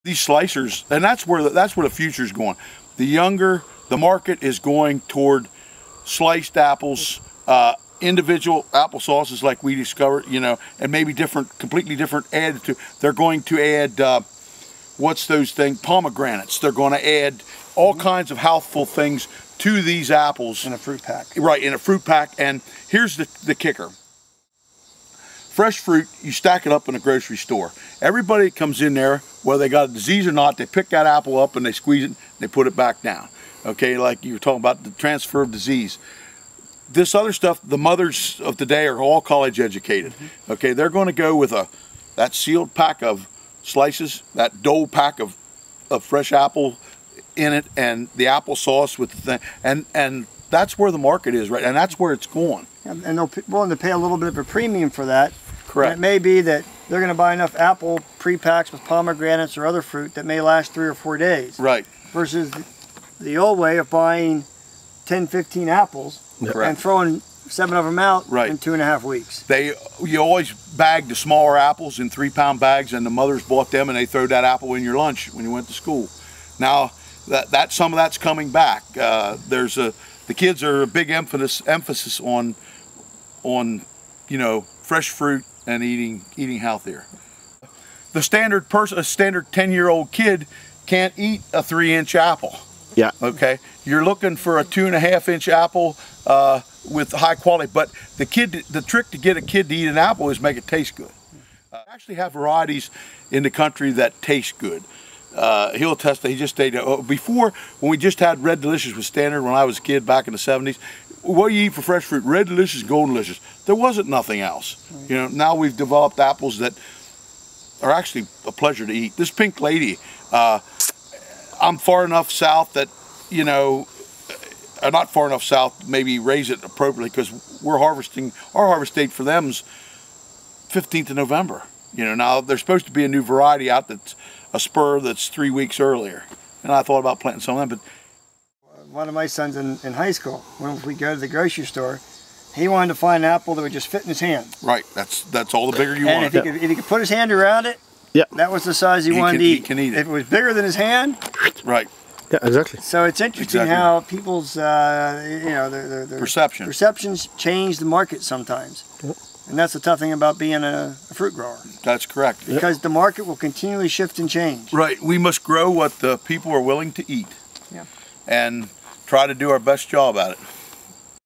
These slicers, and that's where the future is going. The market is going toward sliced apples, individual apple sauces like we discovered, you know, and maybe completely different added to. They're going to add what's those things? Pomegranates. They're going to add all kinds of healthful things to these apples in a fruit pack. Right, in a fruit pack. And here's the kicker. Fresh fruit, you stack it up in a grocery store. Everybody that comes in there, whether they got a disease or not, they pick that apple up and they squeeze it and they put it back down. Okay, like you were talking about the transfer of disease. This other stuff, the mothers of today are all college educated. Okay, they're going to go with that sealed pack of slices, that Dole pack of fresh apple in it, and the applesauce with the thing, and that's where the market is, right? And that's where it's going. And they're willing to pay a little bit of a premium for that. Correct. And it may be that they're going to buy enough apple pre-packs with pomegranates or other fruit that may last 3 or 4 days. Right. Versus the old way of buying 10, 15 apples and throwing 7 of them out in 2.5 weeks. You always bag the smaller apples in 3-pound bags, and the mothers bought them and they throw that apple in your lunch when you went to school. Now some of that's coming back. The kids are a big emphasis on you know, fresh fruit and eating healthier. The standard person, a standard 10-year-old kid, can't eat a 3-inch apple. Yeah. Okay. You're looking for a 2.5-inch apple with high quality. But the trick to get a kid to eat an apple is make it taste good. Actually have varieties in the country that taste good. He'll attest that he just stayed before, when we just had Red Delicious was standard when I was a kid back in the 70s. What do you eat for fresh fruit? Red Delicious, Golden Delicious. There wasn't nothing else. You know, now we've developed apples that are actually a pleasure to eat. This Pink Lady, I'm far enough south that, you know, not far enough south, maybe raise it appropriately, because we're harvesting, our harvest date for them's 15th of November. You know, now there's supposed to be a new variety out that's a spur that's 3 weeks earlier. And I thought about planting some of them, but one of my sons in high school, when we go to the grocery store, he wanted to find an apple that would just fit in his hand. Right, that's all the bigger you want. And if he could put his hand around it, that was the size he wanted to eat. He can eat it. If it was bigger than his hand, right. Yeah, exactly. So it's interesting how people's, you know, their perceptions change the market sometimes. And that's the tough thing about being a fruit grower. That's correct. Because the market will continually shift and change. Right. We must grow what the people are willing to eat. Yeah. And try to do our best job at it.